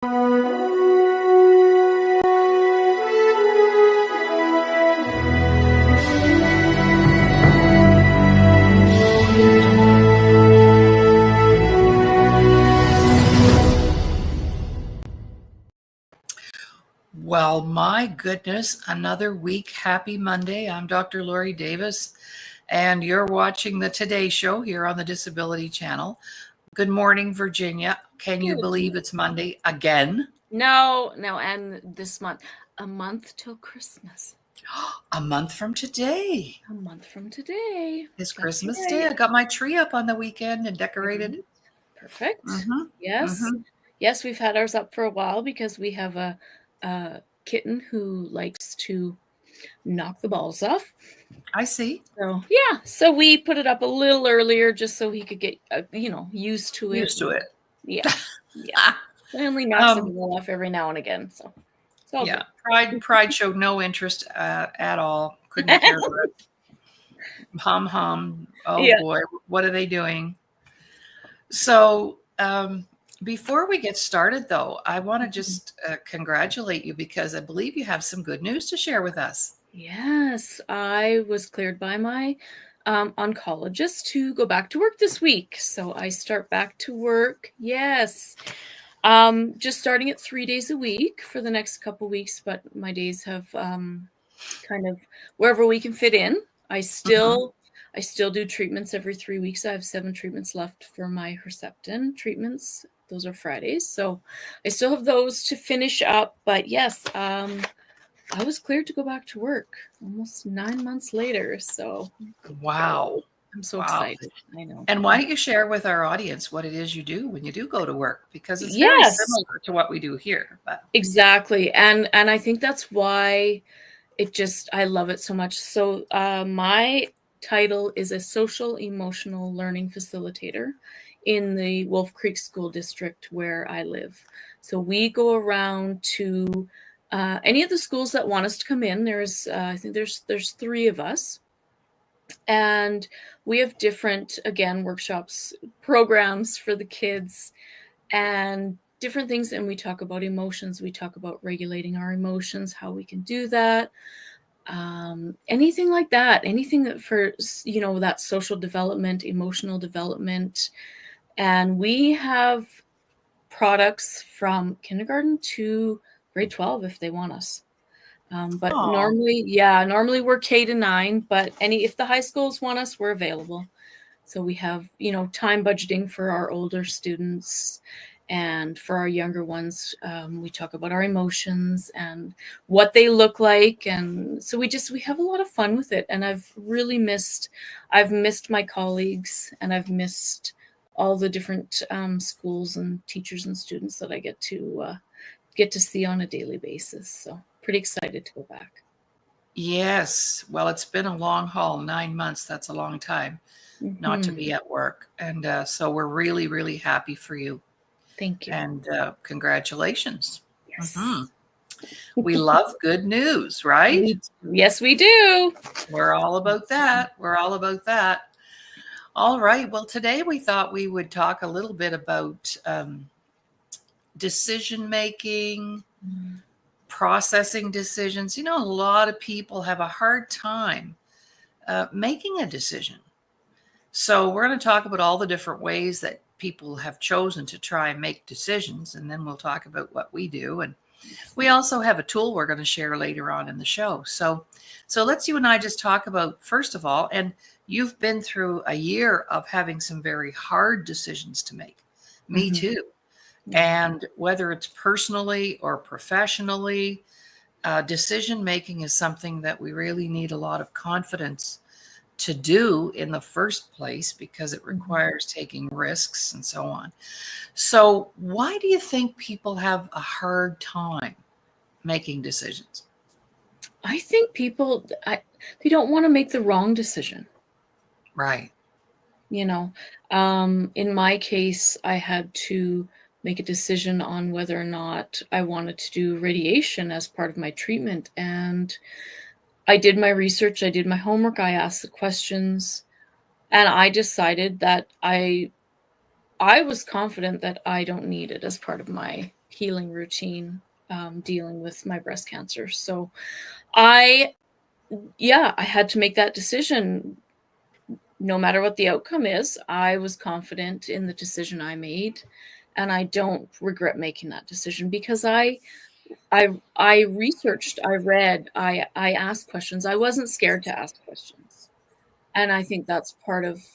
Well, my goodness, another week. Happy Monday. I'm Dr. Laurie Davis, and you're watching the Today Show here on the Disability Channel. Good morning, Virginia. Can you believe it's Monday again? No, and this month, a month till Christmas. A month from today. A month from today. It's Christmas Day. I got my tree up on the weekend and decorated. Perfect. Mm-hmm. Yes. Mm-hmm. Yes, we've had ours up for a while because we have a kitten who likes to knock the balls off. I see. So yeah, so we put it up a little earlier just so he could get used to it. Used to it. Yeah. Yeah. He only knocks the ball off every now and again. So it's all good. Pride showed no interest at all. Couldn't care less. Hum. Oh yeah. Boy, what are they doing? So before we get started, though, I want to just congratulate you because I believe you have some good news to share with us. Yes, I was cleared by my oncologist to go back to work this week. So I start back to work. Yes. Just starting at 3 days a week for the next couple weeks, but my days have kind of wherever we can fit in. I still do treatments every 3 weeks. I have 7 treatments left for my Herceptin treatments. Those are Fridays. So I still have those to finish up. But yes, I was cleared to go back to work almost 9 months later. So wow. I'm so excited. I know. And why don't you share with our audience what it is you do when you do go to work? Because it's very similar to what we do here. But. Exactly. And I think that's why I love it so much. So my title is a social emotional learning facilitator in the Wolf Creek School District where I live. So we go around to any of the schools that want us to come in. I think there's 3 of us. And we have different, again, workshops, programs for the kids and different things. And we talk about emotions. We talk about regulating our emotions, how we can do that. Anything like that, anything that for, that social development, emotional development. And we have products from kindergarten to grade 12 if they want us. But normally we're K to 9, but if the high schools want us, we're available. So we have, time budgeting for our older students, and for our younger ones, we talk about our emotions and what they look like. And so we have a lot of fun with it. And I've missed my colleagues, and I've missed all the different schools and teachers and students that I get to see on a daily basis. So pretty excited to go back. Yes. Well, it's been a long haul, 9 months. That's a long time not to be at work. And so we're really, really happy for you. Thank you. And congratulations. Yes. We love good news, right? Yes, we do. We're all about that. All right. Well, today we thought we would talk a little bit about decision-making, processing decisions. A lot of people have a hard time making a decision. So we're going to talk about all the different ways that people have chosen to try and make decisions, and then we'll talk about what we do. And we also have a tool we're going to share later on in the show. So let's you and I just talk about, first of all, and you've been through a year of having some very hard decisions to make. Me too. And whether it's personally or professionally, decision making is something that we really need a lot of confidence to do in the first place, because it requires taking risks and so on. So why do you think people have a hard time making decisions? I think people, they don't want to make the wrong decision. Right. In my case, I had to make a decision on whether or not I wanted to do radiation as part of my treatment. And I did my research, I did my homework, I asked the questions, and I decided that I was confident that I don't need it as part of my healing routine, dealing with my breast cancer. So I had to make that decision. No matter what the outcome is, I was confident in the decision I made, and I don't regret making that decision because I researched, I read, I asked questions. I wasn't scared to ask questions. And I think that's part of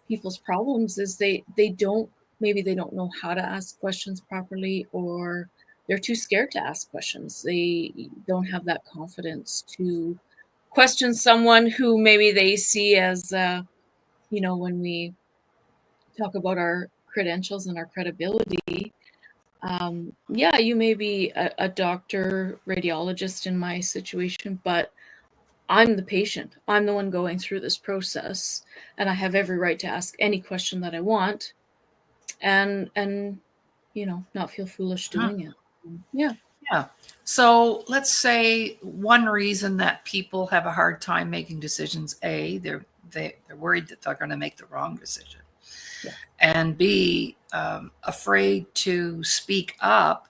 people's problems is they don't, maybe they don't know how to ask questions properly, or they're too scared to ask questions. They don't have that confidence to question someone who maybe they see as when we talk about our credentials and our credibility, you may be a doctor, radiologist in my situation, but I'm the patient. I'm the one going through this process, and I have every right to ask any question that I want, and not feel foolish doing it. Yeah. Yeah. So let's say one reason that people have a hard time making decisions, A, they're worried that they're going to make the wrong decision. Yeah. And B, afraid to speak up,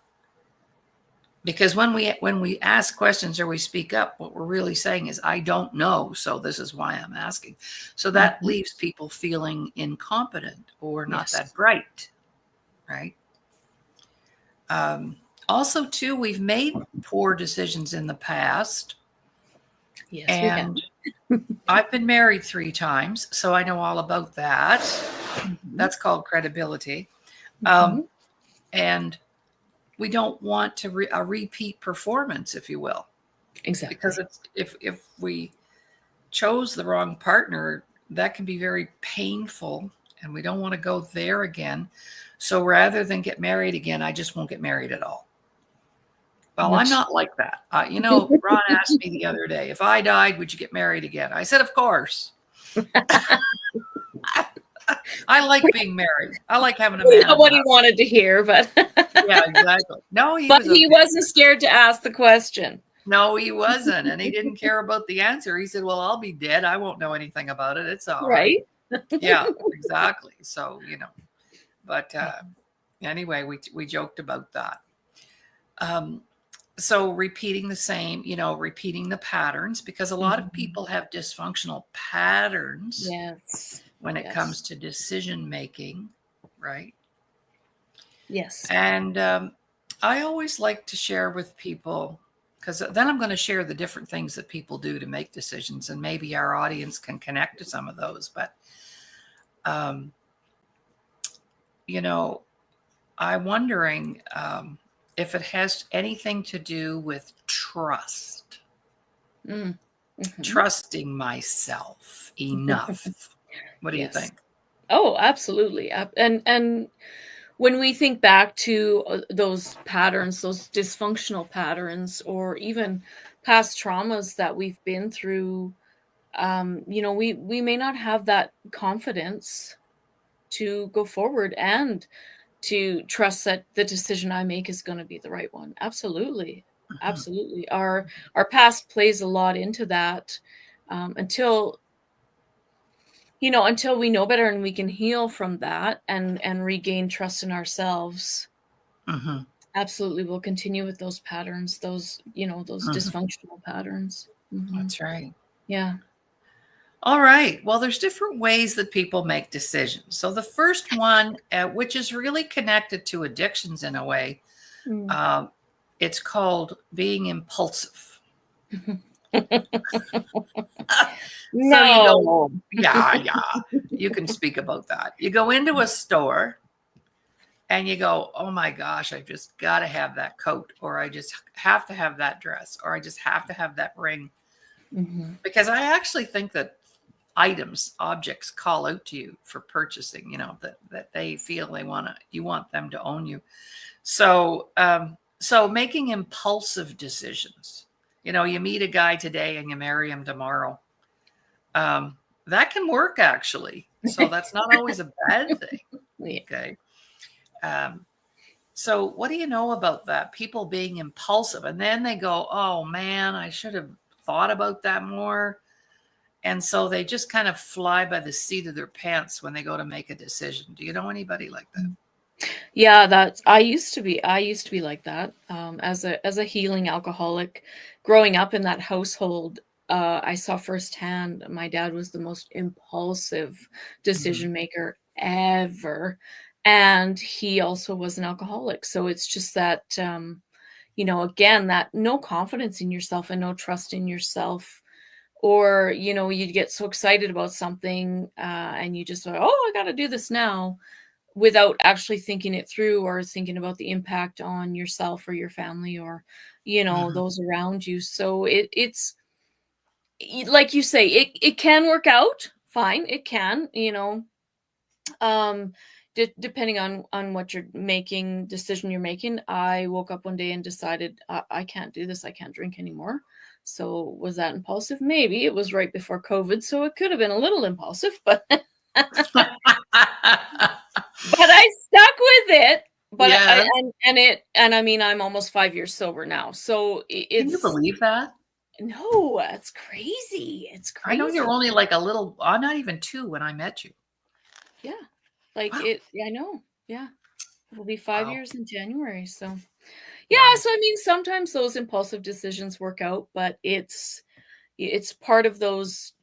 because when we ask questions or we speak up, what we're really saying is, I don't know, so this is why I'm asking. So that leaves people feeling incompetent or not that bright, right? Also, too, we've made poor decisions in the past. Yes, and we have. I've been married 3 times, so I know all about that. That's called credibility. And we don't want to a repeat performance, if you will. Exactly. Because if we chose the wrong partner, that can be very painful, and we don't want to go there again. So rather than get married again, I just won't get married at all. Well, I'm not like that. Ron asked me the other day, if I died, would you get married again? I said, of course. I like being married. I like having a man. Not what he wanted to hear, but yeah, exactly. No, he wasn't scared to ask the question. No, he wasn't, and he didn't care about the answer. He said, "Well, I'll be dead. I won't know anything about it. It's all right." Yeah, exactly. So but anyway, we joked about that. So repeating the same, repeating the patterns, because a lot of people have dysfunctional patterns. Yes. When it comes to decision making, right? Yes. And I always like to share with people, because then I'm going to share the different things that people do to make decisions, and maybe our audience can connect to some of those. But, I'm wondering if it has anything to do with trust, trusting myself enough. What do you think? Oh, absolutely. And when we think back to those patterns, those dysfunctional patterns, or even past traumas that we've been through, we may not have that confidence to go forward and to trust that the decision I make is going to be the right one. Absolutely. Absolutely. Our past plays a lot into that, until we know better and we can heal from that and regain trust in ourselves. Absolutely. We'll continue with those patterns, those dysfunctional patterns. That's right. Yeah. All right. Well, there's different ways that people make decisions. So the first one, which is really connected to addictions in a way, it's called being impulsive. No. So you go, yeah, you can speak about that. You go into a store and you go, oh my gosh, I've just got to have that coat, or I just have to have that dress, or I just have to have that ring. Because I actually think that objects call out to you for purchasing, that they feel you want them to own you. So, so making impulsive decisions, you meet a guy today and you marry him tomorrow. That can work actually. So that's not always a bad thing. Okay. So what do you know about that? People being impulsive, and then they go, oh man, I should have thought about that more. And so they just kind of fly by the seat of their pants when they go to make a decision. Do you know anybody like that? Yeah, I used to be like that, as a healing alcoholic. Growing up in that household, I saw firsthand my dad was the most impulsive Mhm. decision maker ever, and he also was an alcoholic. So it's just that, again, that no confidence in yourself and no trust in yourself, or you'd get so excited about something, and you just like, oh, I got to do this now, without actually thinking it through or thinking about the impact on yourself or your family, or Mhm. those around you. So it's like you say, it can work out fine. It can, um depending on what decision you're making. I woke up one day and decided, I can't do this. I can't drink anymore. So was that impulsive? Maybe. It was right before COVID, so it could have been a little impulsive, but but I stuck with it. But I Yes. and I mean, I'm almost 5 years sober now. So Can you it's believe that? no, it's crazy. It's I know you're crazy. only like a little not even 2 when I met you. Yeah. Like Wow. it I know. Yeah. It'll be 5 Wow. years in January. So, yeah, Wow. so I mean, sometimes those impulsive decisions work out, but it's part of those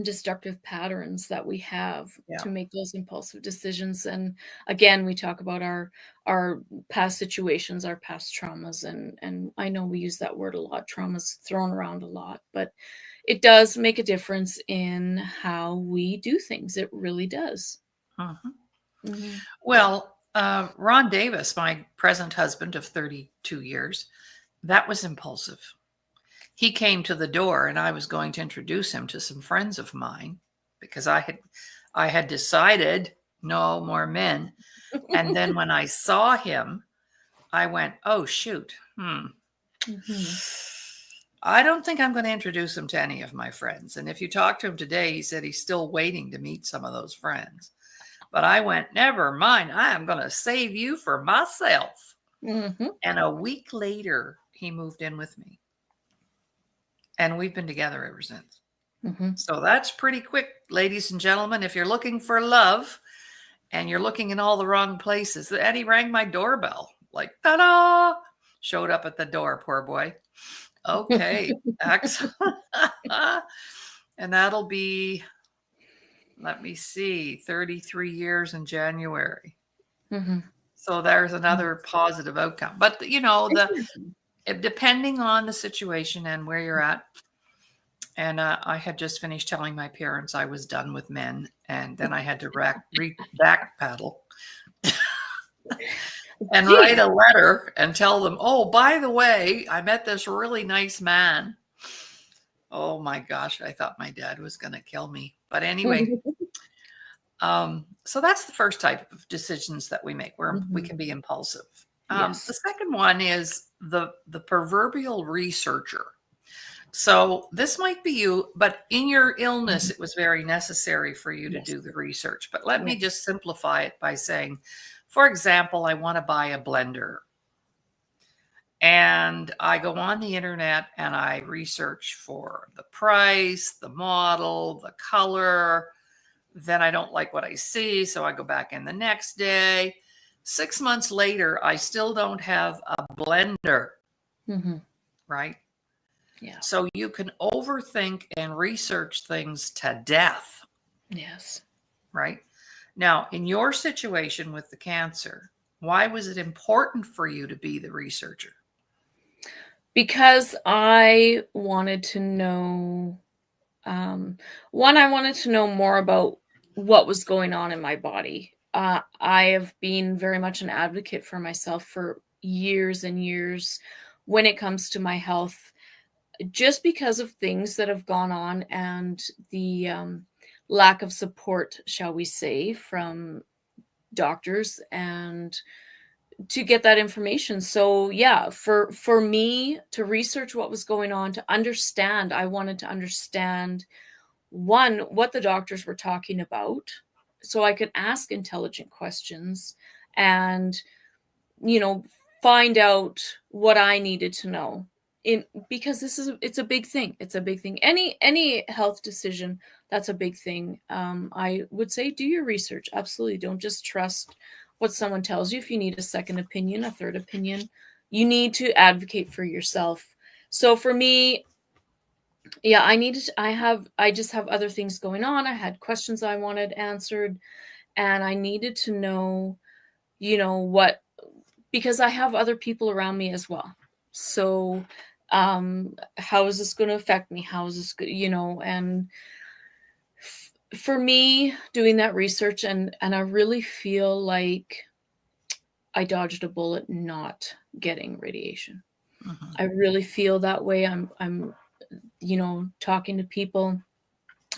destructive patterns that we have Yeah. to make those impulsive decisions. And again, we talk about our past situations, our past traumas, and I know we use that word a lot. Trauma's thrown around a lot, but it does make a difference in how we do things. It really does. Mhm. Hmm. Well, Ron Davis, my present husband of 32 years, that was impulsive. He came to the door and I was going to introduce him to some friends of mine because I had decided no more men. And then when I saw him, I went, "Oh shoot. Hmm. I don't think I'm going to introduce him to any of my friends." And if you talk to him today, he said he's still waiting to meet some of those friends. But I went, "Never mind. I am going to save you for myself." Hmm. And a week later, he moved in with me. And we've been together ever since. Hmm. So that's pretty quick, ladies and gentlemen. If you're looking for love and you're looking in all the wrong places, and he rang my doorbell, like, ta-da, showed up at the door, poor boy. Okay, excellent. And that'll be, let me see, 33 years in January. Hmm. So there's another positive outcome. But depending on the situation and where you're at. And I had just finished telling my parents I was done with men, and then I had to back paddle and write Geez. a letter and tell them, "Oh, by the way, I met this really nice man." Oh my gosh, I thought my dad was going to kill me. But anyway, so that's the first type of decisions that we make, where we Hmm. can be impulsive. The Yes. second one is the proverbial researcher. So this might be you, but in your illness, Mhm. it was very necessary for you to Yes. do the research. But let me Yes. just simplify it by saying, for example, I want to buy a blender. And I go on the internet and I research for the price, the model, the color. Then I don't like what I see. So I go back in the next day. 6 months later, I still don't have a blender, Hmm. right? Yeah. So you can overthink and research things to death, Yes. right? Now, in your situation with the cancer, why was it important for you to be the researcher? Because I wanted to know, um, one, I wanted to know more about what was going on in my body. I have been very much an advocate for myself for years and years when it comes to my health, just because of things that have gone on, and the lack of support, shall we say, from doctors and to get that information. So yeah, for me to research what was going on, to understand, I wanted to understand, one, what the doctors were talking about, so I could ask intelligent questions and, you know, find out what I needed to know. In Because it's a big thing. It's a big thing. Any health decision, that's a big thing. I would say do your research. Absolutely. Don't just trust what someone tells you. If you need a second opinion, a third opinion, you need to advocate for yourself. So for me, yeah, I just have other things going on. I had questions I wanted answered, and I needed to know, what, because I have other people around me as well. So, how is this going to affect me? How is this good? And for me, doing that research, and I really feel like I dodged a bullet not getting radiation. Mhm. I really feel that way. I'm talking to people.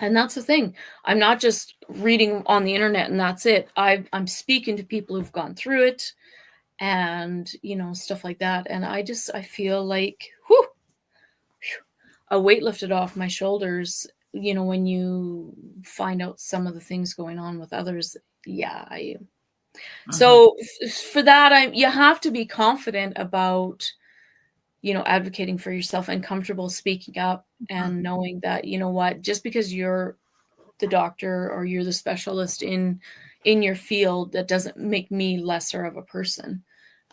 And that's the thing. I'm not just reading on the internet and that's it. I'm speaking to people who've gone through it, and stuff like that. And I feel like, whew, a weight lifted off my shoulders. When you find out some of the things going on with others. Yeah. Mhm. So for that, you have to be confident about advocating for yourself and comfortable speaking up, and knowing that, what, just because you're the doctor or you're the specialist in your field, that doesn't make me lesser of a person.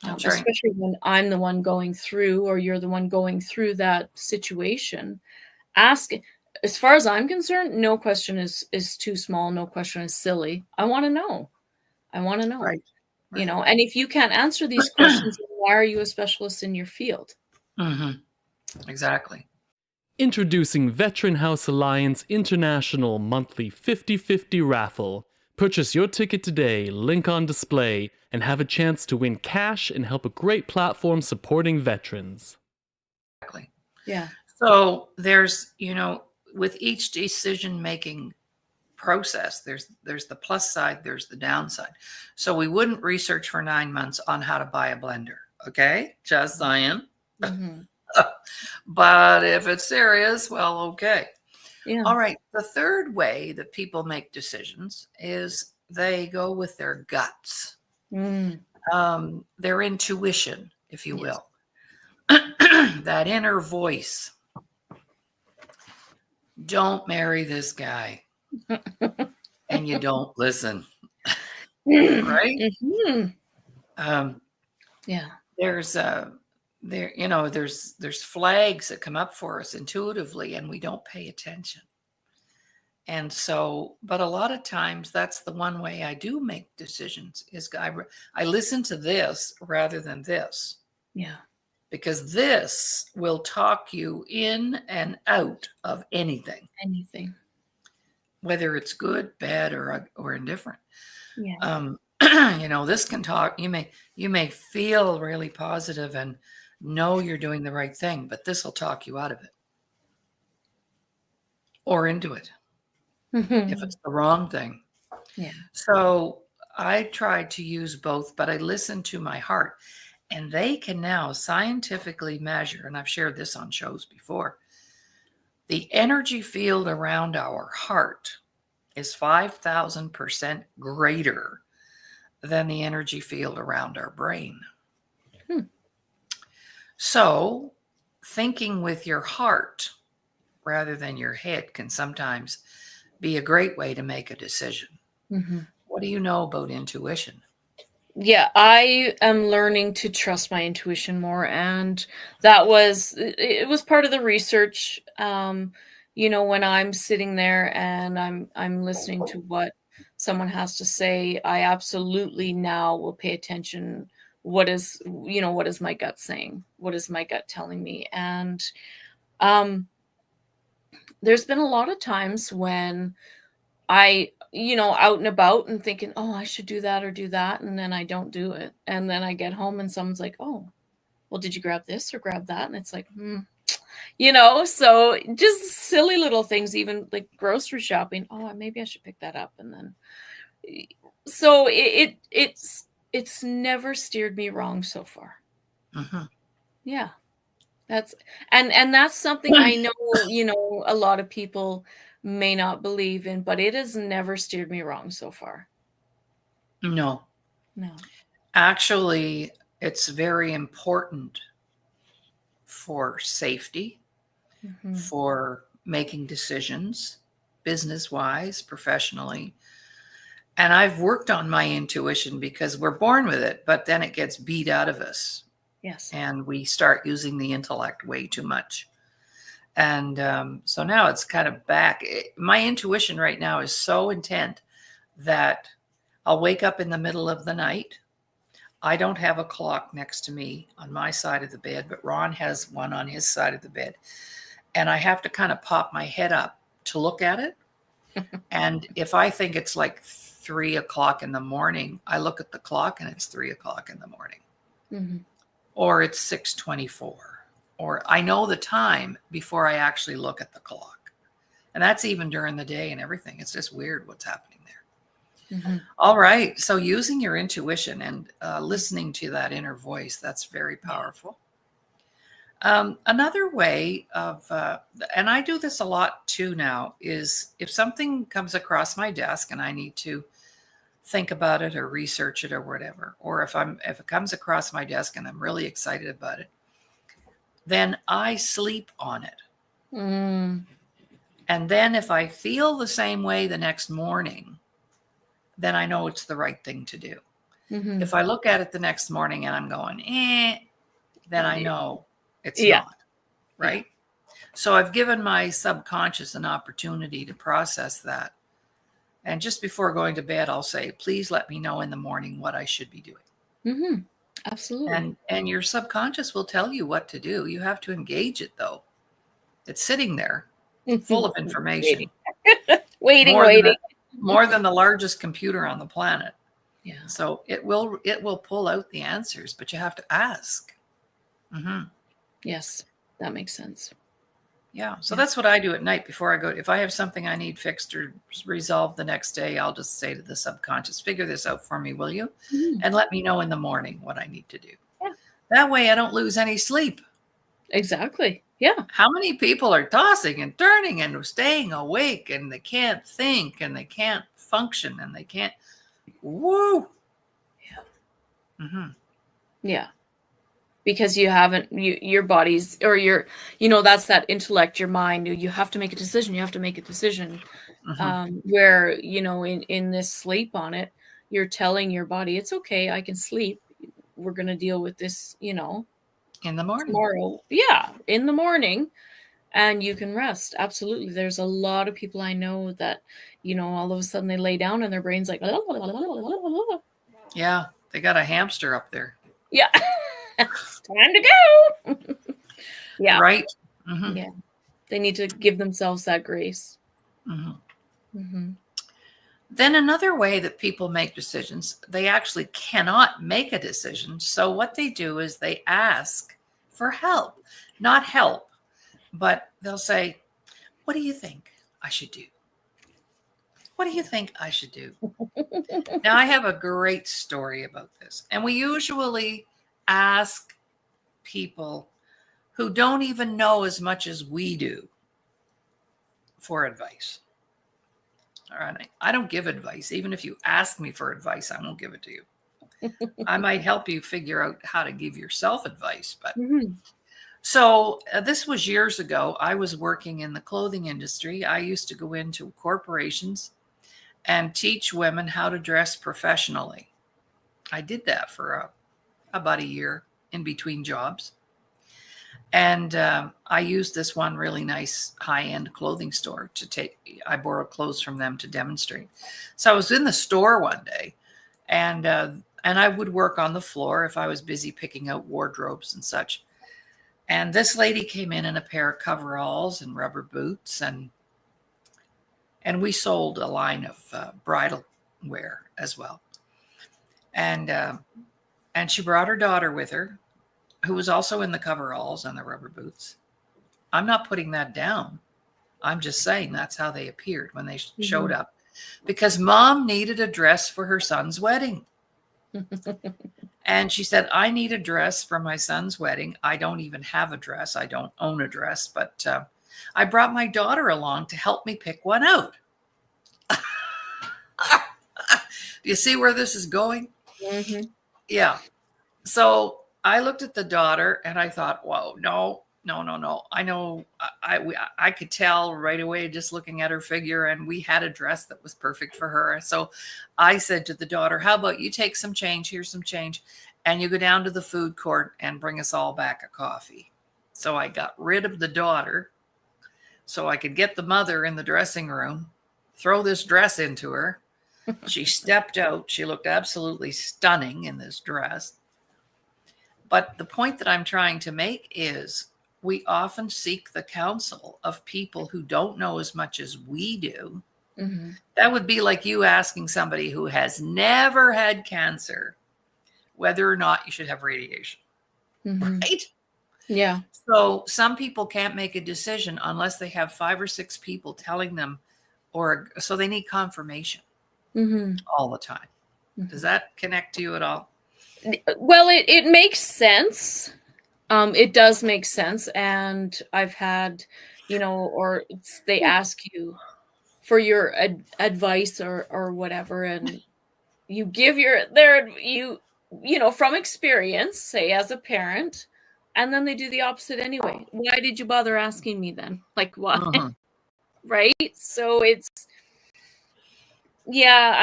That's right. Especially when I'm the one going through, or you're the one going through that situation. Ask. As far as I'm concerned, no question is too small. No question is silly. I want to know. Right. Right. And if you can't answer these questions, then why are you a specialist in your field? Mhm. Exactly. Introducing Veteran House Alliance International Monthly 50/50 Raffle. Purchase your ticket today, link on display, and have a chance to win cash and help a great platform supporting veterans. Exactly. Yeah. So there's, with each decision-making process, there's the plus side, there's the downside. So we wouldn't research for 9 months on how to buy a blender. Okay? Just saying. Mm-hmm. But if it's serious, well, okay. Yeah. All right. The third way that people make decisions is they go with their guts, Mm. their intuition, if you Yes. will, that inner voice. Don't marry this guy, and you don't listen, right? Mm-hmm. Um, Yeah. there's there's flags that come up for us intuitively, and we don't pay attention. And so, but a lot of times that's the one way I do make decisions is I listen to this rather than this, Yeah. because this will talk you in and out of anything, Anything. whether it's good, bad, or indifferent. Yeah. This can talk. You may feel really positive and know you're doing the right thing, but this will talk you out of it or into it if Mm-hmm. it's the wrong thing. Yeah. So I tried to use both, but I listened to my heart. And they can now scientifically measure, and I've shared this on shows before, the energy field around our heart is 5,000% greater than the energy field around our brain. Hmm. So thinking with your heart rather than your head can sometimes be a great way to make a decision. Mm-hmm. What do you know about intuition? Yeah, I am learning to trust my intuition more, and that was it was part of the research. When I'm sitting there and I'm listening to what someone has to say, I absolutely now will pay attention. What is my gut saying? What is my gut telling me? And um, there's been a lot of times when out and about and thinking, oh, I should do that or do that. And then I don't do it. And then I get home and someone's like, oh, well, did you grab this or grab that? And it's like, so just silly little things, even like grocery shopping. Oh, maybe I should pick that up. And then, so it's never steered me wrong so far. Mm-hmm. Yeah. And that's something I know, a lot of people may not believe in, but it has never steered me wrong so far. No. No. Actually, it's very important for safety, Mm-hmm. for making decisions, business wise, professionally. And I've worked on my intuition because we're born with it, but then it gets beat out of us Yes. and we start using the intellect way too much. And so now it's kind of back. My intuition right now is so intent that I'll wake up in the middle of the night. I don't have a clock next to me on my side of the bed, but Ron has one on his side of the bed. And I have to kind of pop my head up to look at it. And if I think it's like 3 o'clock in the morning, I look at the clock and it's 3 o'clock in the morning. Mm-hmm. Or it's 6:24. Or I know the time before I actually look at the clock. And that's even during the day and everything. It's just weird what's happening there. Mm-hmm. All right. So using your intuition and listening to that inner voice, that's very powerful. Another way of, and I do this a lot too now, is if something comes across my desk and I need to think about it or research it or whatever, or if it comes across my desk and I'm really excited about it, then I sleep on it. Mm. And then if I feel the same way the next morning, then I know it's the right thing to do. Mm-hmm. If I look at it the next morning and I'm going, then I know it's Yeah. not, right? So I've given my subconscious an opportunity to process that. And just before going to bed, I'll say, please let me know in the morning what I should be doing. Mm-hmm. Absolutely. And your subconscious will tell you what to do. You have to engage it, though. It's sitting there full of information. Waiting. More than the largest computer on the planet. Yeah. So it will pull out the answers, but you have to ask. Mm-hmm. Yes, that makes sense. Yeah. So that's what I do at night before I go. If I have something I need fixed or resolved the next day, I'll just say to the subconscious, figure this out for me, will you? Mm-hmm. And let me know in the morning what I need to do. Yeah. That way I don't lose any sleep. Exactly. Yeah. How many people are tossing and turning and staying awake and they can't think and they can't function and they can't. Woo. Yeah. Mm-hmm. Yeah. Because you haven't, your body's, or your, that's that intellect, your mind, you have to make a decision. You have to make a decision. Mm-hmm. Where, in this sleep on it, you're telling your body, it's okay, I can sleep. We're going to deal with this, In the morning. tomorrow. Yeah. In the morning. And you can rest. Absolutely. There's a lot of people I know that, all of a sudden they lay down and their brain's like, yeah, they got a hamster up there. Yeah. It's time to go. Yeah. Right. Mm-hmm. Yeah. They need to give themselves that grace. Mm-hmm. Mm-hmm. Then another way that people make decisions, they actually cannot make a decision. So what they do is they ask for help, not help, but they'll say, what do you think I should do? What do you think I should do? Now, I have a great story about this. And we usually ask people who don't even know as much as we do for advice. All right. I don't give advice. Even if you ask me for advice, I won't give it to you. I might help you figure out how to give yourself advice. But Mm-hmm. so this was years ago. I was working in the clothing industry. I used to go into corporations and teach women how to dress professionally. I did that for about a year in between jobs. And I used this one really nice high-end clothing store I borrowed clothes from them to demonstrate. So I was in the store one day and I would work on the floor if I was busy picking out wardrobes and such. And this lady came in a pair of coveralls and rubber boots and we sold a line of bridal wear as well. And she brought her daughter with her, who was also in the coveralls and the rubber boots. I'm not putting that down. I'm just saying that's how they appeared when they showed up. Because mom needed a dress for her son's wedding. And she said, I need a dress for my son's wedding. I don't even have a dress. I don't own a dress, but I brought my daughter along to help me pick one out. Do you see where this is going? Mm-hmm. Yeah. So I looked at the daughter and I thought, whoa, no, no. I know I could tell right away just looking at her figure, and we had a dress that was perfect for her. So I said to the daughter, how about you take some change, here's some change, and you go down to the food court and bring us all back a coffee. So I got rid of the daughter so I could get the mother in the dressing room, throw this dress into her. She stepped out. She looked absolutely stunning in this dress. But the point that I'm trying to make is we often seek the counsel of people who don't know as much as we do. Mm-hmm. That would be like you asking somebody who has never had cancer whether or not you should have radiation, Mm-hmm. right? Yeah. So some people can't make a decision unless they have 5 or 6 people telling them, or so they need confirmation Mm-hmm. all the time. Does that connect to you at all? Well, it makes sense. It does make sense. And I've had, or they ask you for your advice or whatever, and you give from experience, say as a parent, and then they do the opposite anyway. Why did you bother asking me then? Like, what? Uh-huh. Right? So it's, yeah,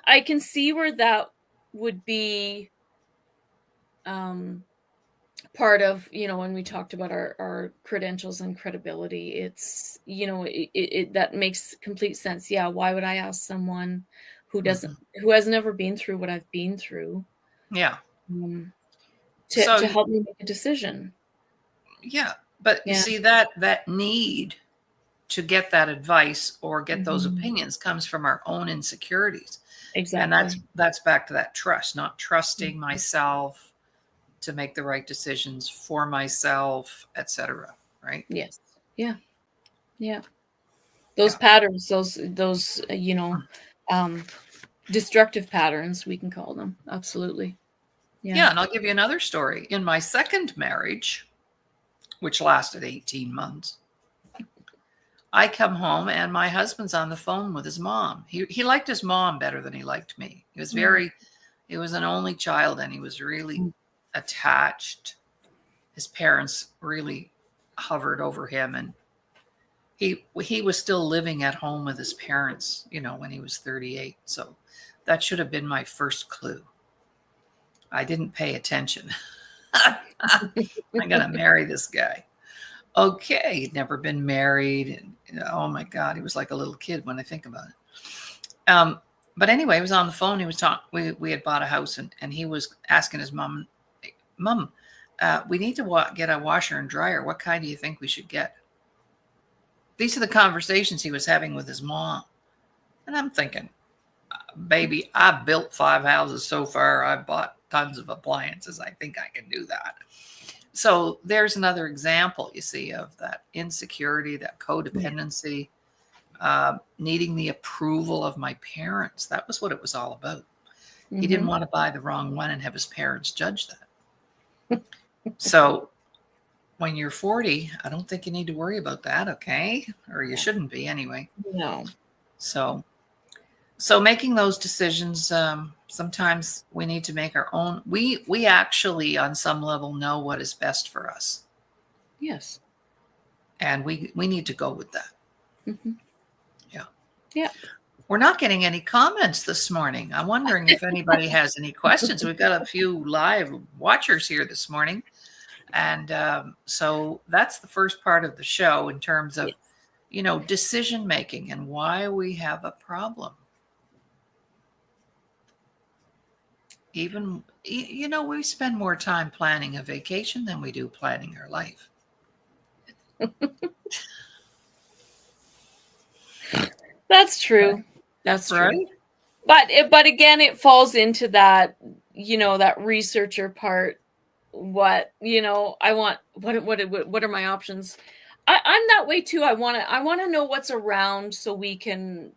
I can see where that would be part of, when we talked about our credentials and credibility. It's, that makes complete sense. Yeah, why would I ask someone who has never been through what I've been through, Yeah. to help me make a decision? Yeah, but you see that need to get that advice or get those opinions comes from our own insecurities. Exactly. And that's back to that trust, not trusting myself to make the right decisions for myself, etc. Right? Yes. Yeah. Yeah. Those patterns, those destructive patterns, we can call them. Absolutely. Yeah, and I'll give you another story. In my second marriage, which lasted 18 months, I come home and my husband's on the phone with his mom. He liked his mom better than he liked me. He was he was an only child, and he was really attached. His parents really hovered over him, and he was still living at home with his parents, when he was 38. So that should have been my first clue. I didn't pay attention. I'm going to marry this guy. Okay, he'd never been married, and oh my God, he was like a little kid when I think about it. But anyway, he was on the phone. He was talking. We had bought a house, and he was asking his mom, "Mom, we need to get a washer and dryer. What kind do you think we should get?" These are the conversations he was having with his mom, and I'm thinking, "Baby, I built 5 houses so far. I bought tons of appliances. I think I can do that." So there's another example, you see, of that insecurity, that codependency, needing the approval of my parents. That was what it was all about. He didn't want to buy the wrong one and have his parents judge that. So when you're 40, I don't think you need to worry about that, okay? Or you shouldn't be anyway. No. So making those decisions, sometimes we need to make our own. We actually, on some level, know what is best for us. Yes. And we need to go with that. Yeah. Yeah. We're not getting any comments this morning. I'm wondering if anybody has any questions. We've got a few live watchers here this morning. And so that's the first part of the show in terms of, decision making and why we have a problem. Even, we spend more time planning a vacation than we do planning our life. That's true. That's true. Right? But again, it falls into that, that researcher part. What, I want, what are my options? I'm that way too. I want to know what's around so we can,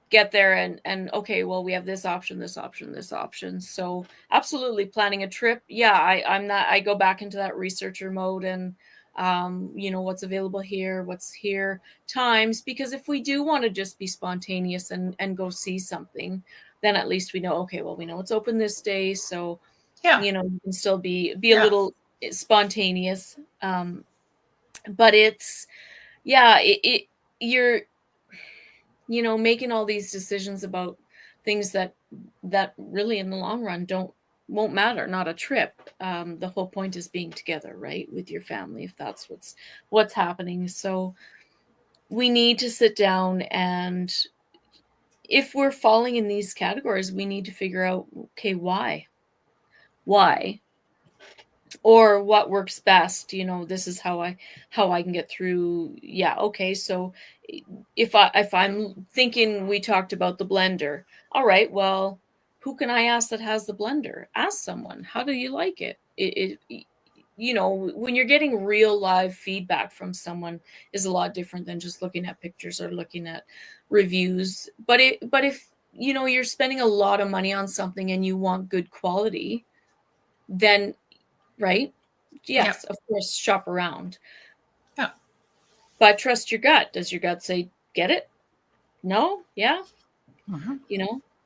get there and okay, well, we have this option, this option, this option. So absolutely planning a trip. Yeah. I go back into that researcher mode and, what's available here, what's here times, because if we do want to just be spontaneous and go see something, then at least we know, okay, well, we know it's open this day. So, Yeah. You can still be a little spontaneous. But it's, you're, making all these decisions about things that really in the long run won't matter, not a trip. The whole point is being together, right, with your family, if that's what's happening. So we need to sit down, and if we're falling in these categories, we need to figure out, okay, why, or what works best. This is how I can get through. Yeah, okay. So if I'm thinking, we talked about the blender. All right, well, who can I ask that has the blender? Ask someone. How do you like it? When you're getting real live feedback from someone is a lot different than just looking at pictures or looking at reviews. But if you're spending a lot of money on something and you want good quality, then, right? Yes, of course, shop around. Yeah. But trust your gut. Does your gut say, get it? No? Yeah?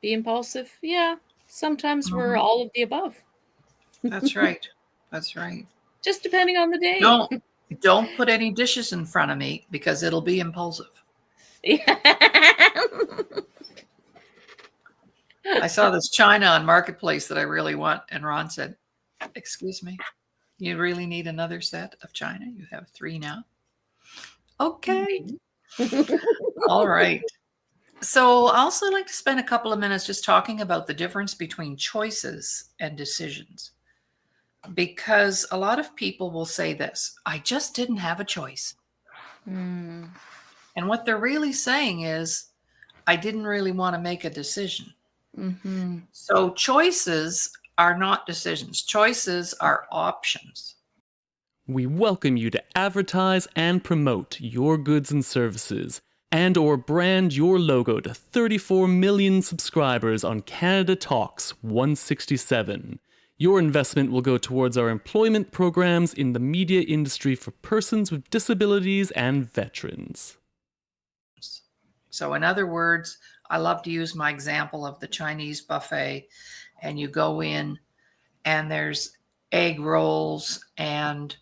Be impulsive? Yeah. Sometimes we're all of the above. That's right. That's right. Just depending on the day. Don't put any dishes in front of me, because it'll be impulsive. Yeah. I saw this china on Marketplace that I really want, and Ron said, excuse me, you really need another set of china? You have 3 now. Okay. All right. So I also like to spend a couple of minutes just talking about the difference between choices and decisions, because a lot of people will say this: I just didn't have a choice. And what they're really saying is, I didn't really want to make a decision. So choices are not decisions. Choices are options. We welcome you to advertise and promote your goods and services, and/or brand your logo to 34 million subscribers on Canada Talks 167. Your investment will go towards our employment programs in the media industry for persons with disabilities and veterans. So in other words, I love to use my example of the Chinese buffet, and you go in and there's egg rolls, and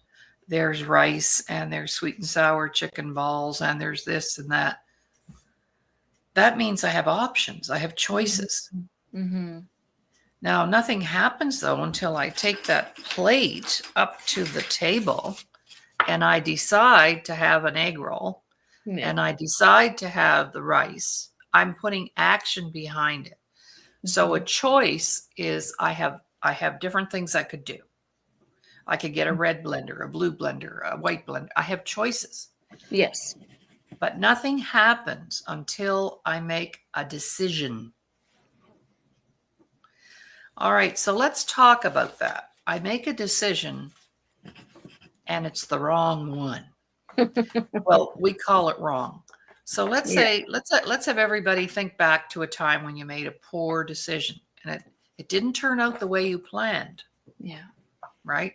there's rice, and there's sweet and sour chicken balls, and there's this and that. That means I have options. I have choices. Now, nothing happens, though, until I take that plate up to the table and I decide to have an egg roll, and I decide to have the rice. I'm putting action behind it. So a choice is, I have different things I could do. I could get a red blender, a blue blender, a white blender. I have choices. Yes. But nothing happens until I make a decision. All right, so let's talk about that. I make a decision and it's the wrong one. Well, we call it wrong. So let's have everybody think back to a time when you made a poor decision and it didn't turn out the way you planned. Yeah. Right?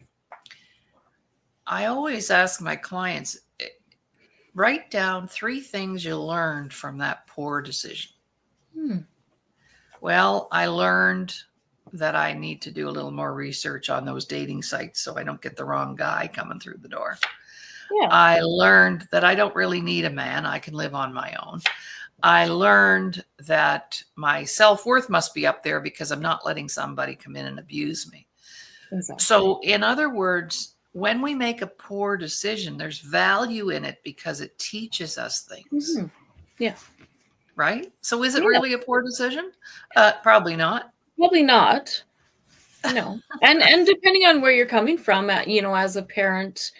I always ask my clients, write down 3 things you learned from that poor decision. Well, I learned that I need to do a little more research on those dating sites so I don't get the wrong guy coming through the door. Yeah. I learned that I don't really need a man. I can live on my own. I learned that my self-worth must be up there because I'm not letting somebody come in and abuse me. Exactly. So in other words, when we make a poor decision, there's value in it because it teaches us things. Yeah. Right? So is it really a poor decision? Probably not. Probably not. No. And depending on where you're coming from, as a parent,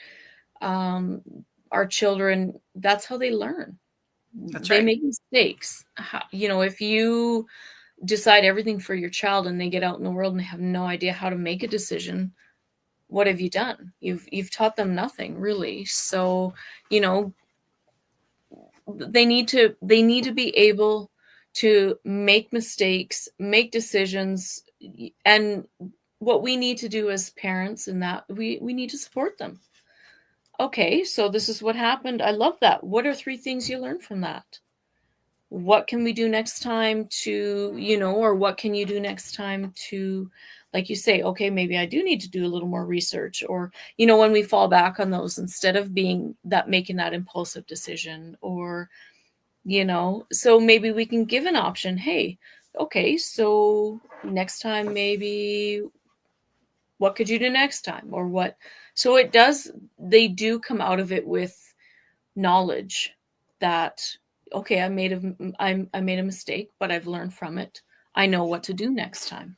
our children, that's how they learn. They make mistakes. If you decide everything for your child and they get out in the world and they have no idea how to make a decision, what have you done? You've taught them nothing, really. So, they need to be able to make mistakes, make decisions, and what we need to do as parents in that we need to support them. Okay, so this is what happened. I love that. What are 3 things you learned from that? What can we do next time to, or what can you do next time to like you say, okay, maybe I do need to do a little more research, or, you know, when we fall back on those instead of making that impulsive decision, or, you know, so maybe we can give an option. Hey, okay, so next time, maybe what could you do next time, or what? So they do come out of it with knowledge that, okay, I made a mistake, but I've learned from it. I know what to do next time.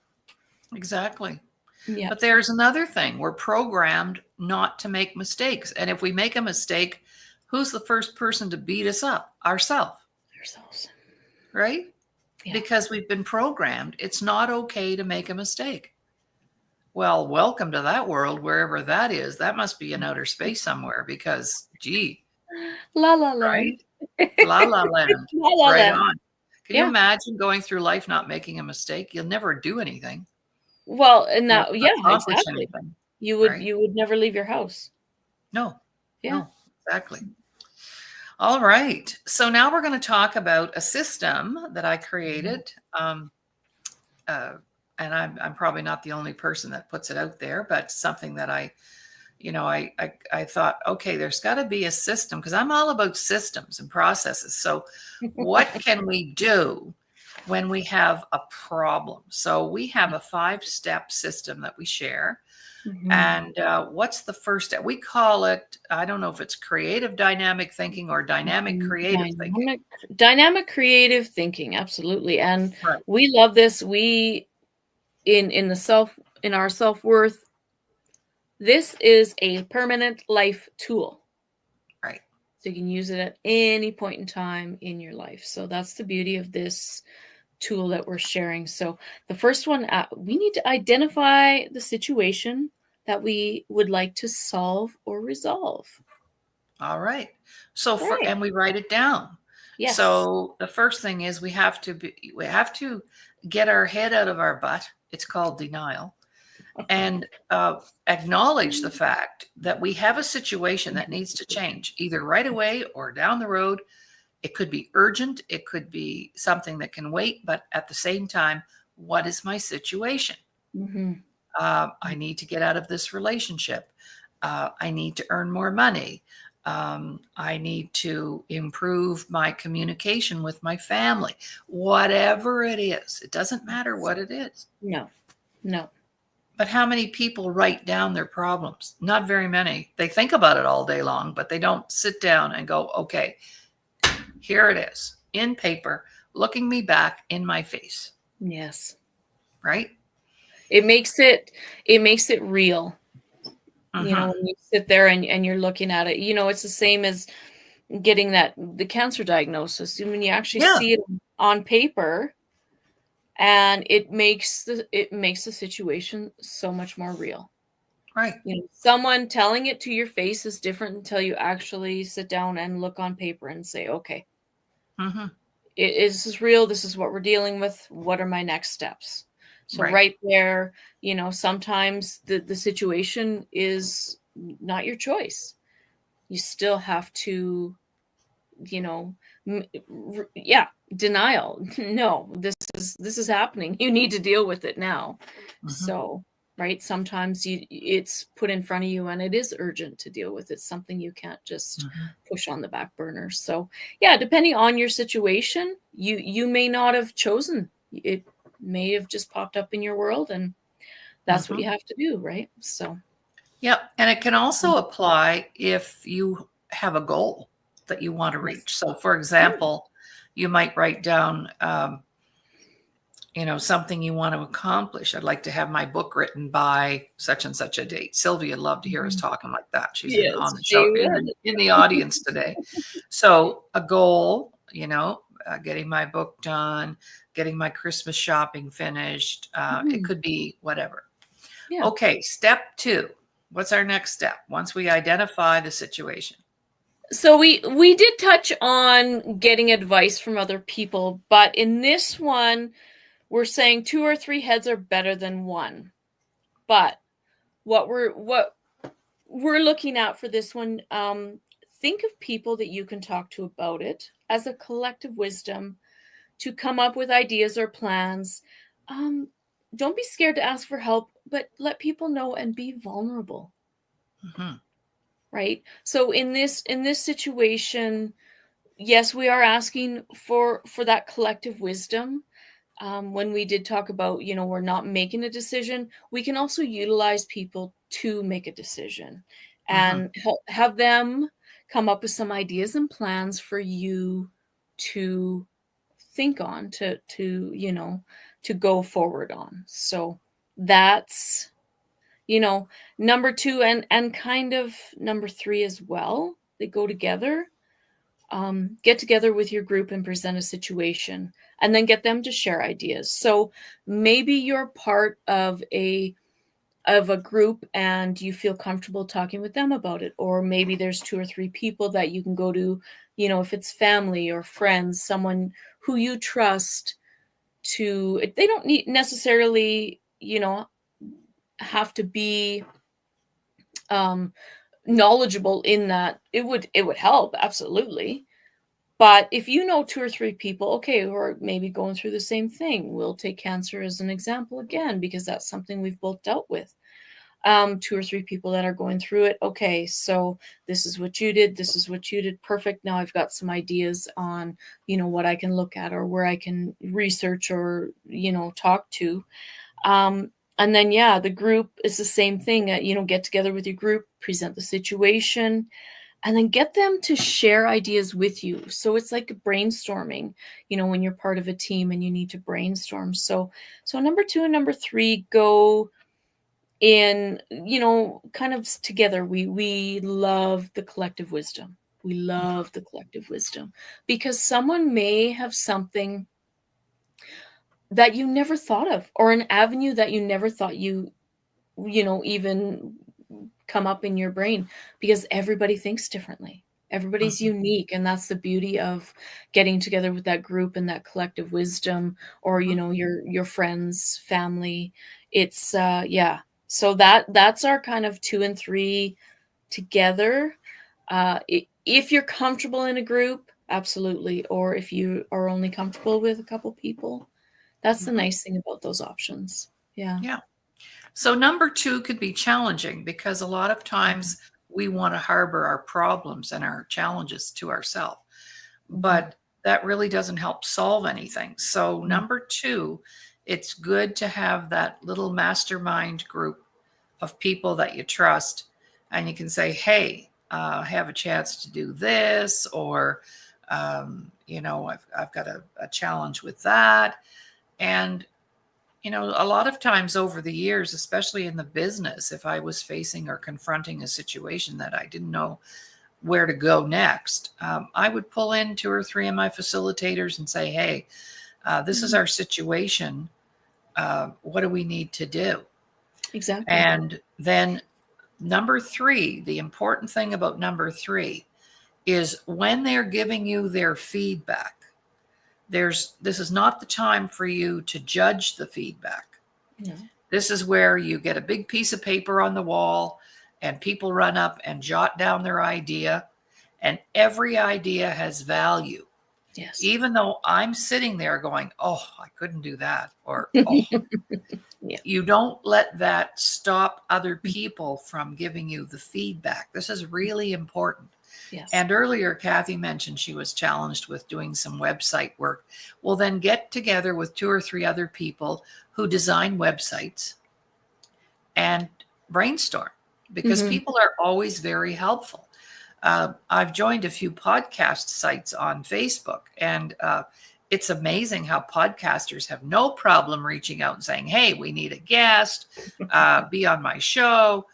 Exactly. Yeah. But there's another thing. We're programmed not to make mistakes. And if we make a mistake, who's the first person to beat us up? Ourselves. Right? Yeah. Because we've been programmed. It's not okay to make a mistake. Well, welcome to that world, wherever that is. That must be in outer space somewhere because, gee, La la land. right? La la land. La la Right land. on. Can you Yeah. imagine going through life not making a mistake? You'll never do anything. Well, and You'll that, never yeah, accomplish exactly. anything, You would right? never leave your house. No, Yeah. no, exactly. All right. So now we're going to talk about a system that I created. And I'm probably not the only person that puts it out there, but something that I thought, okay, there's got to be a system because I'm all about systems and processes. So what can we do when we have a problem? So we have a 5-step system that we share. And what's the first step? We call it, I don't know if it's creative dynamic thinking or dynamic creative thinking. Dynamic creative thinking, absolutely. And Right. we love this. We in our self-worth, this is a permanent life tool. Right. So you can use it at any point in time in your life. So that's the beauty of this tool that we're sharing. So the first one, we need to identify the situation that we would like to solve or resolve. All right. So Right. and we write it down. Yes. So the first thing is we have to get our head out of our butt. It's called denial. And acknowledge the fact that we have a situation that needs to change either right away or down the road. It could be urgent. It could be something that can wait. But at the same time, what is my situation? I need to get out of this relationship. I need to earn more money. I need to improve my communication with my family. Whatever it is, it doesn't matter what it is. No. But how many people write down their problems? Not very many. They think about it all day long, but they don't sit down and go, okay, here it is in paper, looking me back in my face. Yes. Right? It makes it real. You know, when you sit there and you're looking at it, you know, it's the same as getting the cancer diagnosis. When you actually see it on paper, and it makes the situation so much more real. Right. You know, someone telling it to your face is different until you actually sit down and look on paper and say, okay, this is real. This is what we're dealing with. What are my next steps? So right there, you know, sometimes the situation is not your choice. You still have to, you know, denial. No, this is happening. You need to deal with it now. So, right, sometimes it's put in front of you and it is urgent to deal with. It's something you can't just push on the back burner. So, yeah, depending on your situation, you may not have chosen. It may have just popped up in your world, and that's what you have to do, right? So, yeah, and it can also apply if you have a goal that you want to reach. So, for example, you might write down, you know, something you want to accomplish. I'd like to have my book written by such and such a date. Sylvia would love to hear us talking like that. She's on the show in the audience today. So, a goal, you know, getting my book done, getting my Christmas shopping finished. It could be whatever. Yeah. Okay, step 2. What's our next step once we identify the situation? So we did touch on getting advice from other people, but in this one, we're saying 2 or 3 heads are better than one. But what we're looking at for this one, think of people that you can talk to about it as a collective wisdom to come up with ideas or plans. don't be scared to ask for help, but let people know and be vulnerable. Mhm. Right? So in this situation, yes, we are asking for that collective wisdom. When we did talk about, we're not making a decision, we can also utilize people to make a decision Mhm. and have them come up with some ideas and plans for you to think on, to go forward on. So that's, number two, and kind of number three as well. They go together. Get together with your group and present a situation, and then get them to share ideas. So maybe you're part of a group and you feel comfortable talking with them about it, or maybe there's 2 or 3 people that you can go to, if it's family or friends, someone who you trust. They don't need necessarily, have to be knowledgeable in that. It would help, absolutely. But if you know 2 or 3 people, okay, who are maybe going through the same thing, we'll take cancer as an example again, because that's something we've both dealt with. 2 or 3 people that are going through it. Okay, so this is what you did. This is what you did. Perfect. Now I've got some ideas on, what I can look at or where I can research or, talk to. And then, yeah, the group is the same thing. Get together with your group, present the situation, and then get them to share ideas with you. So it's like brainstorming, when you're part of a team and you need to brainstorm. So number 2 and number 3 go in, kind of together. We love the collective wisdom. We love the collective wisdom, because someone may have something that you never thought of, or an avenue that you never thought even come up in your brain, because everybody thinks differently. Everybody's Mhm. unique, and that's the beauty of getting together with that group and that collective wisdom, or Mhm. your friends, family. It's yeah. So that's our kind of 2 and 3 together. If you're comfortable in a group, absolutely, or if you are only comfortable with a couple people, that's the Mhm. nice thing about those options. Yeah. Yeah. So number 2 could be challenging because a lot of Mhm. times we want to harbor our problems and our challenges to ourselves, Mhm. but that really doesn't help solve anything. So Mhm. number 2, it's good to have that little mastermind group of people that you trust, and you can say, "Hey, I have a chance to do this," or I've got a challenge with that. And a lot of times over the years, especially in the business, if I was facing or confronting a situation that I didn't know where to go next, I would pull in 2 or 3 of my facilitators and say, "Hey, this is Mhm. our situation. What do we need to do?" Exactly. And then number 3, the important thing about number 3 is when they're giving you their feedback, this is not the time for you to judge the feedback. No. This is where you get a big piece of paper on the wall and people run up and jot down their idea, and every idea has value. Yes. Even though I'm sitting there going, "Oh, I couldn't do that," or, "Oh," Yeah. you don't let that stop other people from giving you the feedback. This is really important. Yes. And earlier, Kathy mentioned she was challenged with doing some website work. Well, then get together with 2 or 3 other people who design websites and brainstorm, because Mhm. people are always very helpful. I've joined a few podcast sites on Facebook, and it's amazing how podcasters have no problem reaching out and saying, "Hey, we need a guest, be on my show."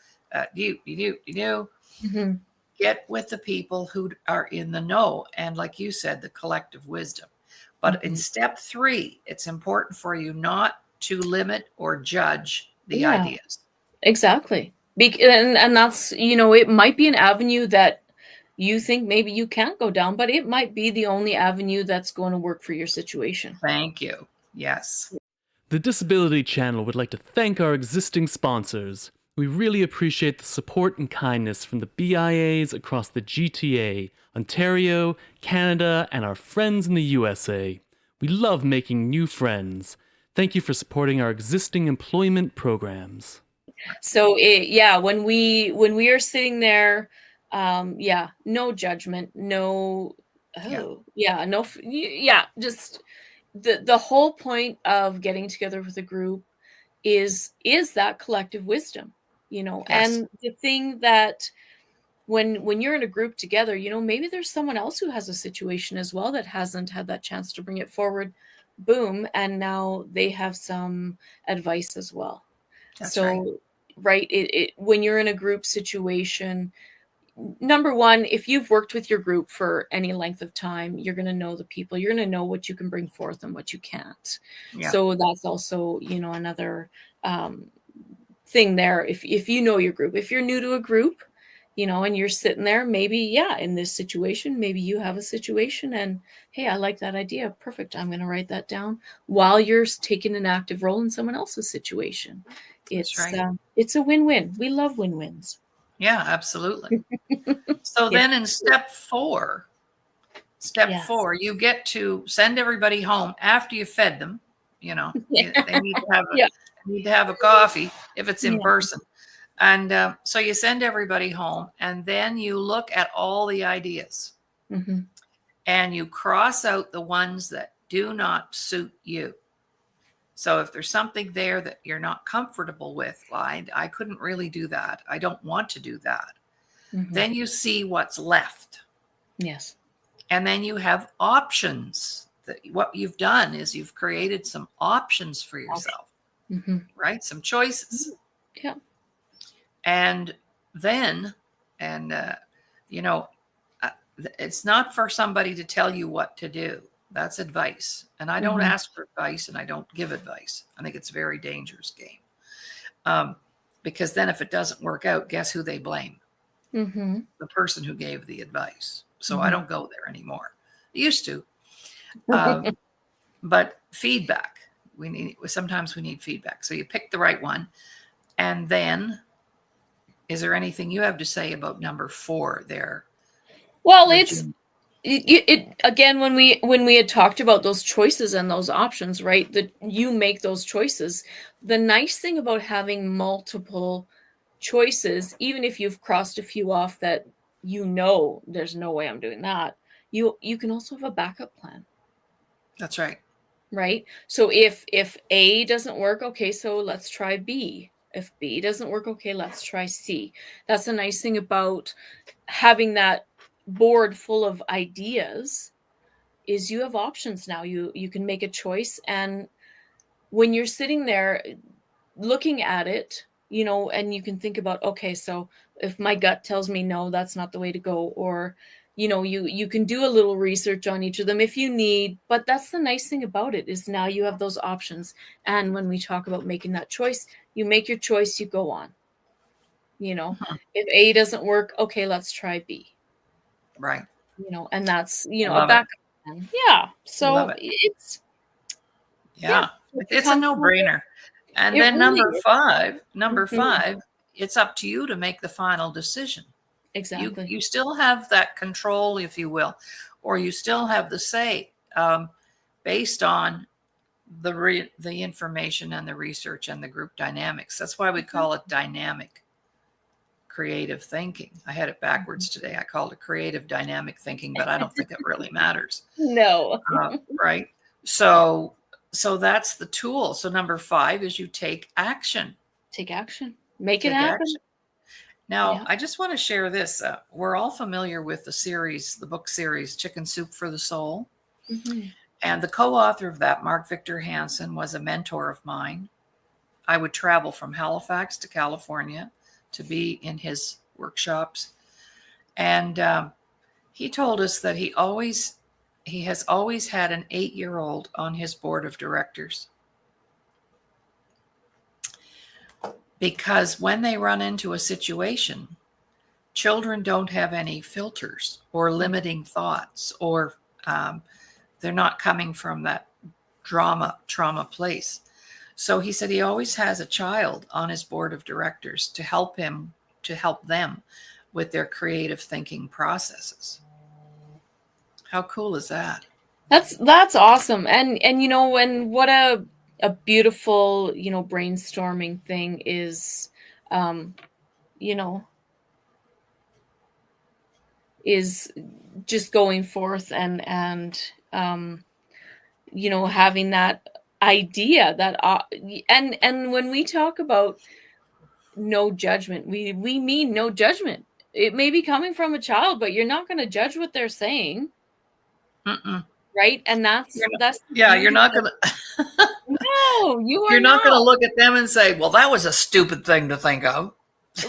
You Mhm. get with the people who are in the know, and like you said, the collective wisdom. But in Mhm. step 3, it's important for you not to limit or judge the Yeah, ideas. exactly. And that's, it might be an avenue that you think maybe you can't go down, but it might be the only avenue that's going to work for your situation. Thank you. Yes. The Disability Channel would like to thank our existing sponsors. We really appreciate the support and kindness from the BIAs across the GTA, Ontario, Canada, and our friends in the USA. We love making new friends. Thank you for supporting our existing employment programs. So when we are sitting there, no judgment, no, just the whole point of getting together with a group is that collective wisdom, Yes. and the thing that when you're in a group together, maybe there's someone else who has a situation as well that hasn't had that chance to bring it forward. Boom, and now they have some advice as well. That's So right, when you're in a group situation, number one, if you've worked with your group for any length of time, you're going to know the people, you're going to know what you can bring forth and what you can't. Yeah. So that's also, another thing there. If you know your group, if you're new to a group, and you're sitting there, maybe, in this situation, maybe you have a situation and, hey, I like that idea. Perfect. I'm going to write that down while you're taking an active role in someone else's situation. That's right. It's a win-win. We love win-wins. Yeah, absolutely. So then in step four, you get to send everybody home after you fed them. They need to have a coffee if it's in person. And so you send everybody home, and then you look at all the ideas and you cross out the ones that do not suit you. So if there's something there that you're not comfortable with, I couldn't really do that, I don't want to do that. Then you see what's left. Yes. And then you have options. What you've done is you've created some options for yourself, right? Some choices. Yeah. And then, it's not for somebody to tell you what to do. That's advice. And I don't ask for advice, and I don't give advice. I think it's a very dangerous game. Because then if it doesn't work out, guess who they blame? The person who gave the advice. So I don't go there anymore. I used to. But feedback. Sometimes we need feedback. So you pick the right one. And then, is there anything you have to say about number 4 there? Well, it again, when we had talked about those choices and those options, right, that you make those choices. The nice thing about having multiple choices, even if you've crossed a few off that there's no way I'm doing that, you can also have a backup plan. That's right. Right? So if A doesn't work, okay, so let's try B. If B doesn't work, okay, let's try C. That's the nice thing about having that board full of ideas, is you have options now. You can make a choice, and when you're sitting there looking at it, and you can think about, okay, so if my gut tells me no, that's not the way to go, or you can do a little research on each of them if you need. But that's the nice thing about it, is now you have those options. And when we talk about making that choice, you make your choice, you go on. If A doesn't work, okay, let's try B. Right. And that's a backup plan. Yeah. So it's it's a no-brainer. And then number five, it's up to you to make the final decision. Exactly. You still have that control, if you will, or you still have the say, based on the information and the research and the group dynamics. That's why we call it dynamic creative thinking. I had it backwards today. I called it creative dynamic thinking, but I don't think it really matters. No. Right. So that's the tool. So number 5 is you take action. Take action. Make it happen. Action. Now, I just want to share this. We're all familiar with the book series, Chicken Soup for the Soul. And the co-author of that, Mark Victor Hansen, was a mentor of mine. I would travel from Halifax to California to be in his workshops. And he told us that he has always had an 8-year-old on his board of directors. Because when they run into a situation, children don't have any filters or limiting thoughts, or they're not coming from that trauma place. So he said he always has a child on his board of directors to help them with their creative thinking processes. How cool is that? That's awesome. And what a a beautiful, brainstorming thing is, you know, is just going forth and having that idea that and when we talk about no judgment, we mean no judgment. It may be coming from a child, but you're not going to judge what they're saying, Mm-mm. right? And that's You're not, that's the yeah, you're beauty not of, gonna no, you are you're not gonna not. look at them and say, "Well, that was a stupid thing to think of."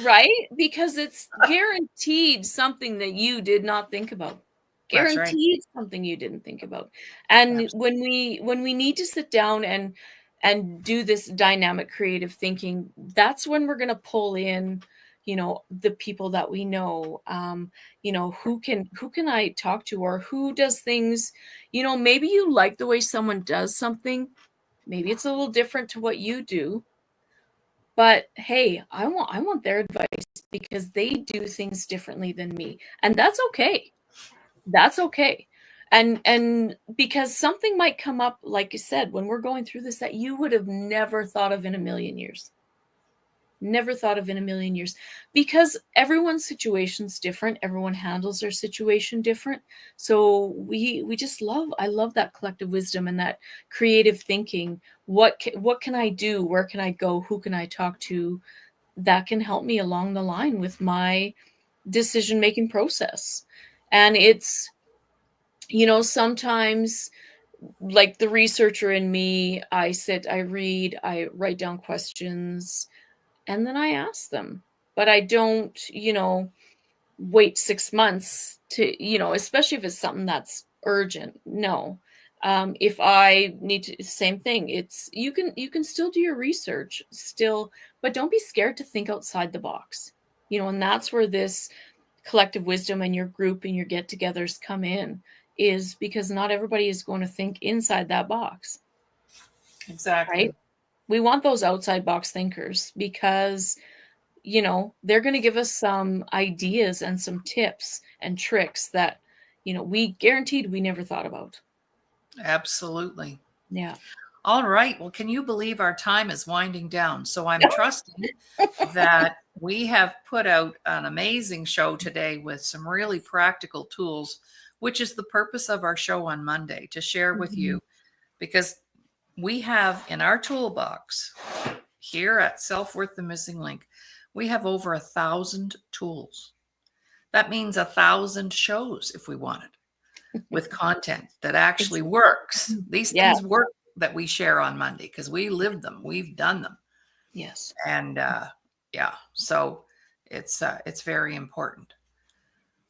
Right? Because it's guaranteed something that you did not think about. That's right. Guaranteed something you didn't think about. And Absolutely. when we need to sit down and do this dynamic creative thinking, that's when we're going to pull in, the people that we know, who can I talk to, or who does things, maybe you like the way someone does something, maybe it's a little different to what you do. But hey, I want their advice because they do things differently than me. And that's okay. That's okay. And because something might come up, like you said, when we're going through this, that you would have never thought of in a million years. Never thought of in a million years, because everyone's situation's different. Everyone handles their situation different. So I love that collective wisdom and that creative thinking. What can I do? Where can I go? Who can I talk to that can help me along the line with my decision making process? And it's, sometimes, like the researcher in me, I sit, I read, I write down questions, and then I ask them. But I don't, wait 6 months to, especially if it's something that's urgent. No. If I need to, same thing. It's you can still do your research still, but don't be scared to think outside the box. And that's where this collective wisdom and your group and your get-togethers come in, is because not everybody is going to think inside that box, right? Exactly. We want those outside box thinkers because they're going to give us some ideas and some tips and tricks that, we guaranteed we never thought about. Absolutely. Yeah. All right. Well, can you believe our time is winding down? So I'm trusting that we have put out an amazing show today with some really practical tools, which is the purpose of our show on Monday, to share with you, because we have in our toolbox here at Self-Worth the Missing Link, we have over 1,000 tools. That means 1,000 shows if we wanted, with content that actually works. These Yeah. things work that we share on Monday because we lived them, we've done them. Yes. And yeah, so it's very important.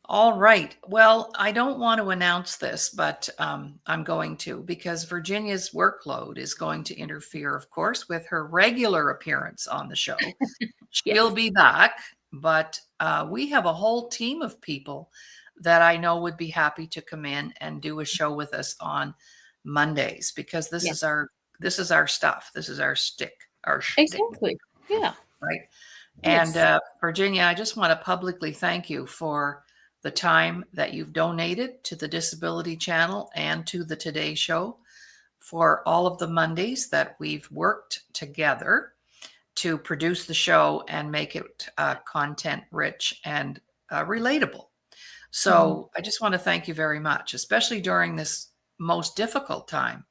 All right. Well, I don't want to announce this, but I'm going to, because Virginia's workload is going to interfere, of course, with her regular appearance on the show. She'll Yes. be back, but we have a whole team of people that I know would be happy to come in and do a show with us on Mondays, because this Yeah. is our stuff. This is our stick, our shtick, Exactly. Yeah. right? Yes. And Virginia, I just want to publicly thank you for the time that you've donated to the Disability Channel and to the Today Show, for all of the Mondays that we've worked together to produce the show and make it content rich and relatable. So I just want to thank you very much, especially during this most difficult time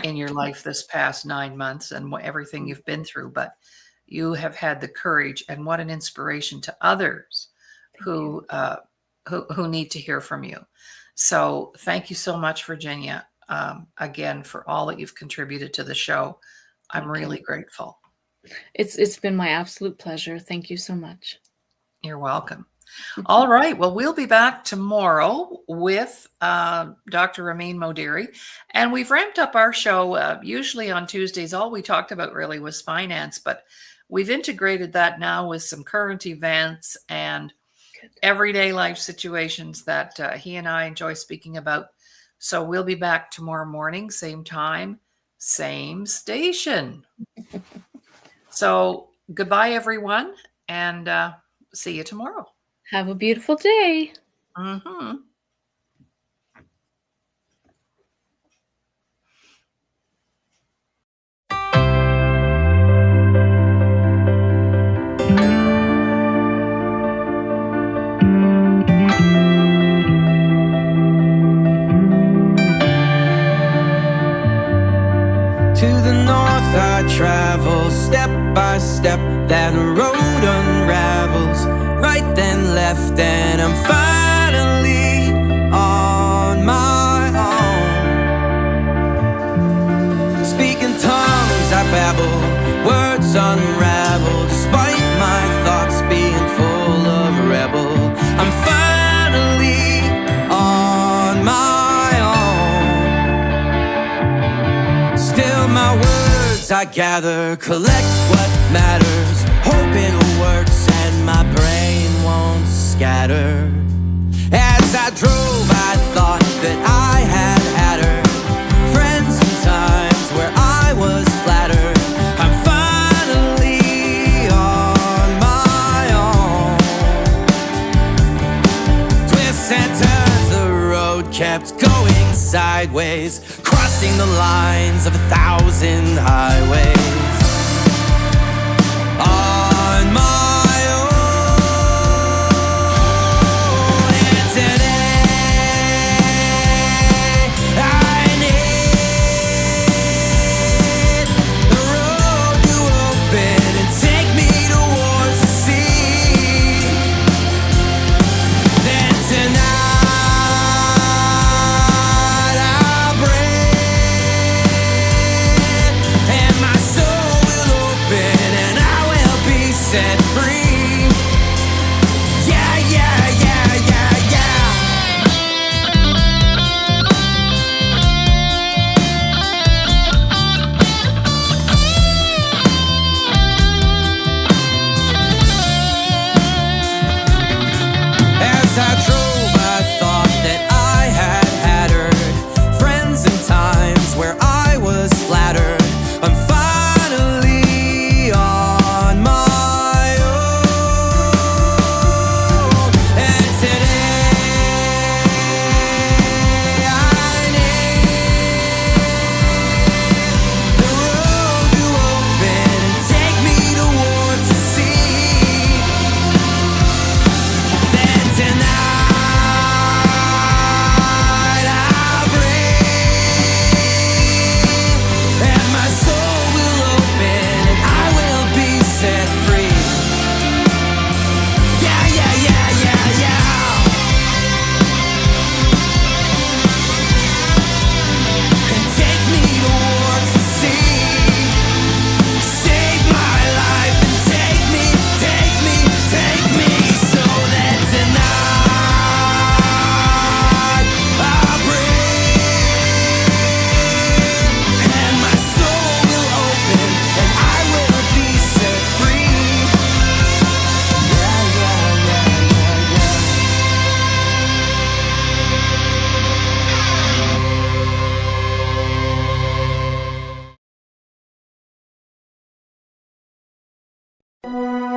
in your life this past 9 months and everything you've been through. But you have had the courage, and what an inspiration to others who need to hear from you. So thank you so much, Virginia, again, for all that you've contributed to the show. I'm really grateful. It's been my absolute pleasure. Thank you so much. You're welcome. All right. Well, we'll be back tomorrow with Dr. Ramin Modiri. And we've ramped up our show. Usually on Tuesdays, all we talked about really was finance, but we've integrated that now with some current events and everyday life situations that he and I enjoy speaking about. So we'll be back tomorrow morning, same time, same station. So goodbye, everyone, and see you tomorrow. Have a beautiful day. Mm-hmm. step, that road unravels. Right then left, and I'm finally on my own. Speaking tongues I babble, words unravel, despite my thoughts being full of rebel. I'm finally on my own. Still my words I gather, collect what matters, hope it'll work and my brain won't scatter. As I drove I thought that I had her, friends and times where I was flattered. I'm finally on my own. Twists and turns, the road kept going sideways, crossing the lines of 1,000 highways. On my own, and today I need the road to open and take me towards the sea. Then tonight I'll breathe, and my soul will open, and I will be set free. Yeah, yeah, yeah, yeah, yeah. As I drove, I thought that I had her, friends and times where I was flattered. I'm finally on my own, and today I need the road to open and take me towards the sea. Then tonight I'll breathe, and my soul will open, and I will be set free. Yeah, yeah, yeah, yeah, yeah. And take me towards the sea. Save my life and take me, take me, take me, so that tonight I'll breathe, and my soul will open, and I will be set free. Yeah, yeah, yeah, yeah, yeah.